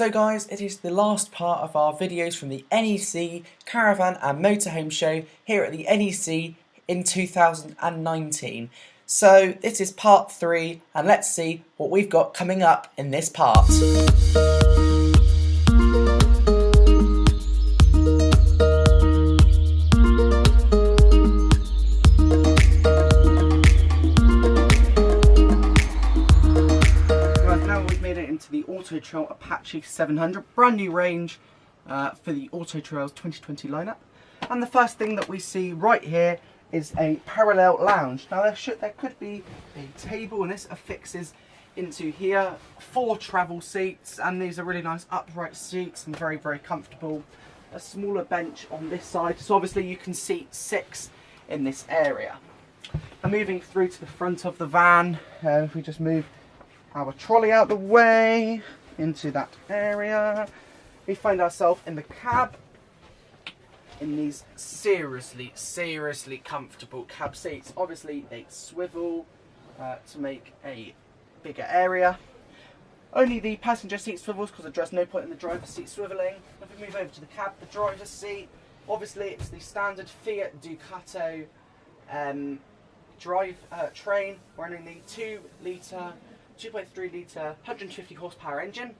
So guys, it is the last part of our videos from the NEC Caravan and Motorhome show here at the NEC in 2019. So this is part 3 and let's see what we've got coming up in this part. Into the Auto Trail Apache 700, brand new range for the Auto Trails 2020 lineup. And the first thing that we see right here is a parallel lounge. Now there could be a table, and this affixes into here, 4 travel seats, and these are really nice upright seats and very comfortable. A smaller bench on this side, so obviously you can seat 6 in this area. And moving through to the front of the van, if we just move our trolley out the way into that area, we find ourselves in the cab in these seriously comfortable cab seats. Obviously they swivel to make a bigger area. Only the passenger seat swivels because there's no point in the driver's seat swiveling. If we move over to the cab, the driver's seat, obviously it's the standard Fiat Ducato drive train running the 2.3 litre 150 horsepower engine.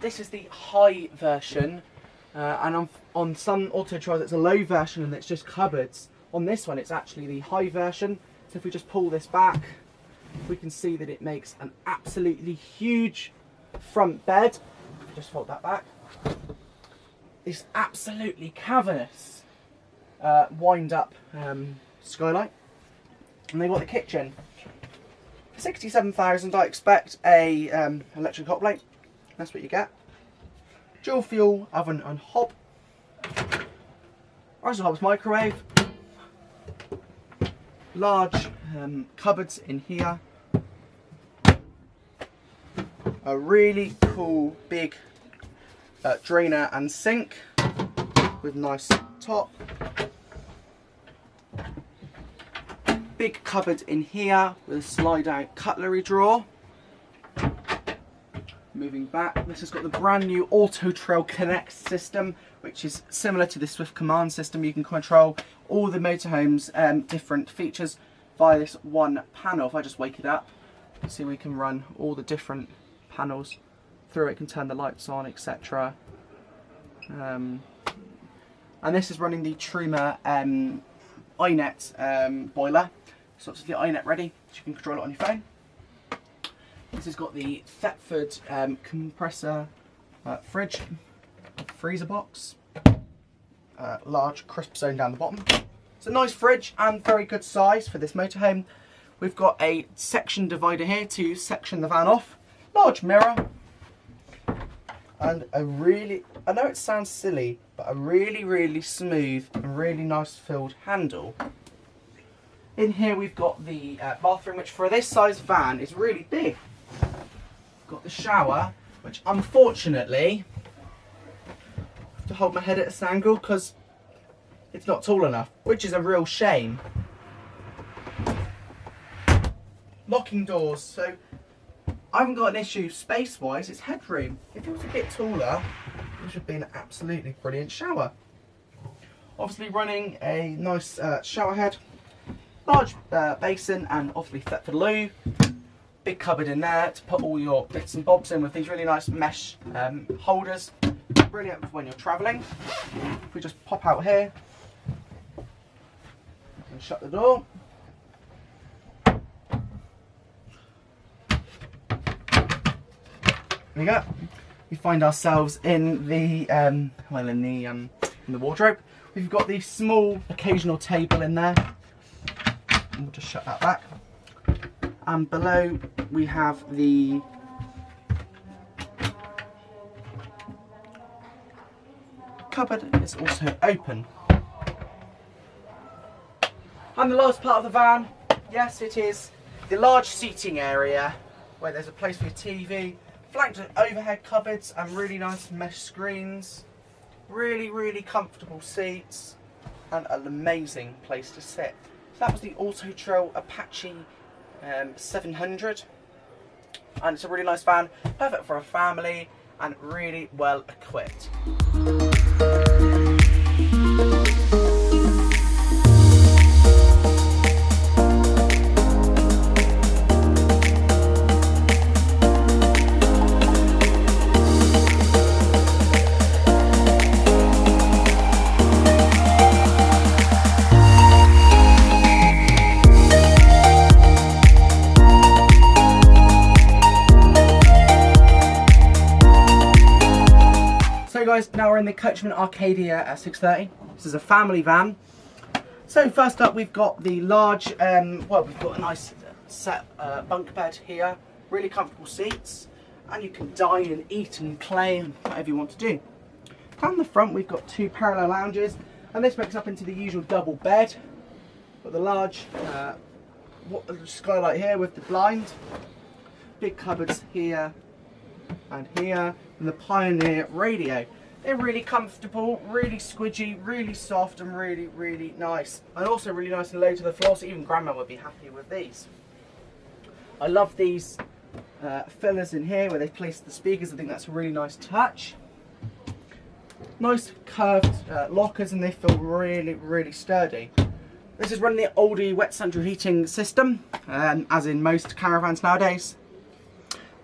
This is the high version, and on some Auto Trails it's a low version and it's just cupboards. On this one it's actually the high version, so if we just pull this back we can see that it makes an absolutely huge front bed. Just fold that back. This absolutely cavernous wind up skylight, and they've got the kitchen. 67,000, I expect a electric hot plate. That's what you get. Dual fuel oven and hob. Rise and hob's microwave. Large cupboards in here. A really cool big drainer and sink with nice top. Big cupboard in here with a slide out cutlery drawer. Moving back, this has got the brand new Auto Trail Connect system, which is similar to the Swift Command system. You can control all the motorhome's different features via this one panel. If I just wake it up, you see we can run all the different panels through it, can turn the lights on, etc. And this is running the Truma iNet boiler. So it's the iNet ready, so you can control it on your phone. This has got the Thetford compressor fridge, freezer box, large crisp zone down the bottom. It's a nice fridge and very good size for this motorhome. We've got a section divider here to section the van off, large mirror, and a really, I know it sounds silly, but a really smooth and really nice filled handle. In here we've got the bathroom, which for this size van is really big. Got the shower, which unfortunately I have to hold my head at this angle because it's not tall enough, which is a real shame. Locking doors, so I haven't got an issue space wise, it's headroom. If it was a bit taller, it would have been an absolutely brilliant shower. Obviously running a nice shower head. Large basin and obviously Thetford loo. Big cupboard in there to put all your bits and bobs in with these really nice mesh holders. Brilliant for when you're travelling. If we just pop out here and shut the door. There we go. We find ourselves in the in the wardrobe. We've got the small occasional table in there. We'll just shut that back. And below we have the cupboard is also open. And the last part of the van, yes, it is the large seating area where there's a place for your TV, flanked with overhead cupboards and really nice mesh screens. Really comfortable seats and an amazing place to sit. So that was the Auto Trail Apache 700. and it's a really nice van, perfect for a family and really well equipped. Guys, now we're in the Coachman Arcadia 630. This is a family van. So first up we've got the large, well, we've got a nice set bunk bed here, really comfortable seats, and you can dine and eat and play and whatever you want to do. Down the front we've got two parallel lounges, and this makes up into the usual double bed. Got the large skylight here with the blind, big cupboards here and here, and the Pioneer radio. They're really comfortable, really squidgy, really soft, and really, really nice. And also really nice and low to the floor, so even Grandma would be happy with these. I love these fillers in here where they've placed the speakers. I think that's a really nice touch. Nice curved lockers, and they feel really, really sturdy. This is running the oldie wet central heating system, as in most caravans nowadays.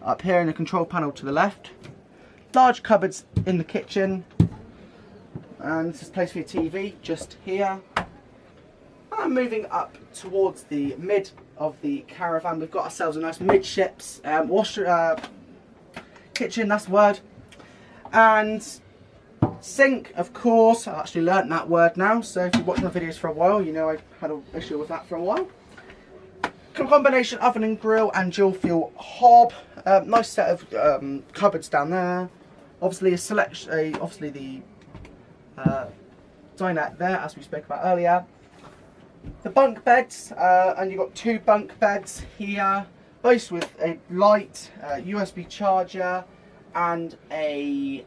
Up here in the control panel to the left. Large cupboards in the kitchen, and this is place for your TV just here. And moving up towards the mid of the caravan, we've got ourselves a nice midships kitchen, that's the word, and sink, of course. I've actually learnt that word now, so if you've watched my videos for a while, you know I had an issue with that for a while. Combination oven and grill and dual fuel hob. Nice set of cupboards down there. Obviously obviously the dinette there, as we spoke about earlier. The bunk beds, and you've got two bunk beds here, both with a light, USB charger, and a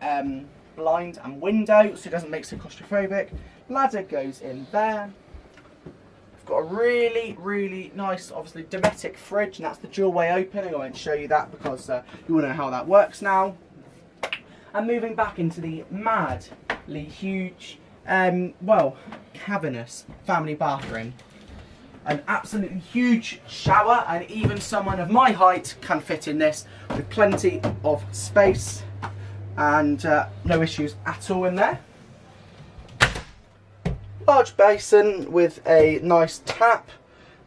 blind and window, so it doesn't make it so claustrophobic. Ladder goes in there. We've got a really, really nice, obviously, Dometic fridge, and that's the dual way opening. I won't show you that because you will know how that works now. And moving back into the madly huge, well, cavernous family bathroom. An absolutely huge shower, and even someone of my height can fit in this with plenty of space and no issues at all in there. Large basin with a nice tap,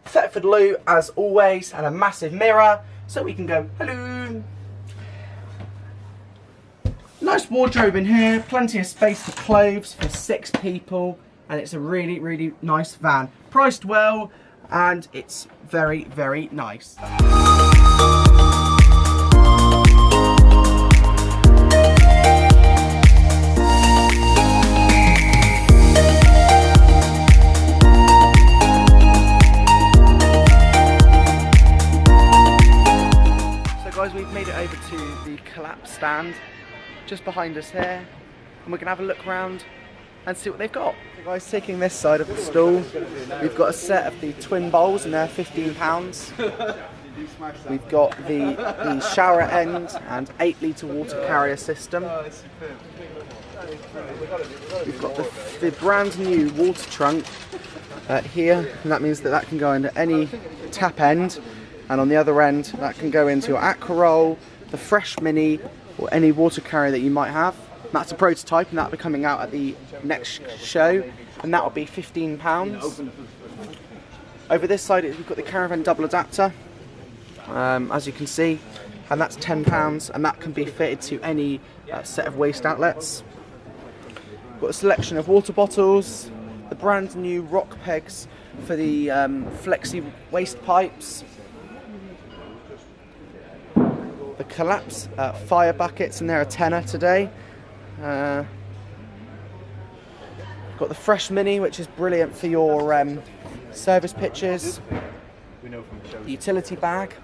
Thetford loo as always, and a massive mirror so we can go hello. Nice wardrobe in here, plenty of space for clothes for 6 people, and it's a really, really nice van. Priced well, and it's very, very nice. So guys, we've made it over to the collapse stand just behind us here, and we're going to have a look around and see what they've got. So guys, taking this side of the stall, we've got a set of the twin bowls, and they're £15. We've got the shower end and 8-litre water carrier system. We've got the brand new water trunk here, and that means that that can go into any tap end, and on the other end that can go into your aqua roll, the Fresh Mini, or any water carrier that you might have. That's a prototype, and that'll be coming out at the next show, and that'll be £15. Over this side we've got the Caravan double adapter, as you can see, and that's £10, and that can be fitted to any set of waste outlets. We've got a selection of water bottles, the brand new rock pegs for the flexi waste pipes, the collapse fire buckets, and they're a tenner today. Got the Fresh Mini, which is brilliant for your service pitches. The utility bag,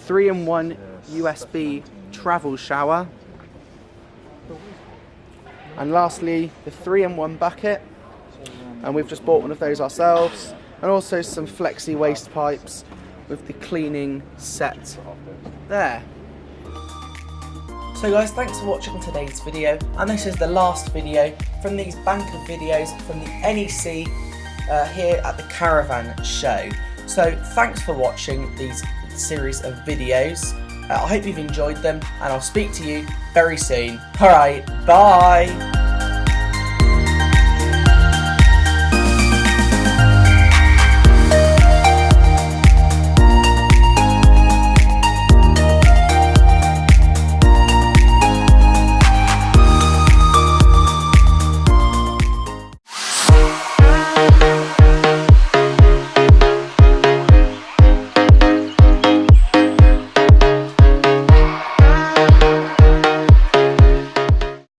3-in-1 USB travel shower, and lastly the 3-in-1 bucket, and we've just bought one of those ourselves, and also some flexi waste pipes with the cleaning set there. So guys, thanks for watching today's video, and this is the last video from these bank of videos from the NEC here at the Caravan show. So thanks for watching these series of videos. I hope you've enjoyed them, and I'll speak to you very soon. Alright, bye!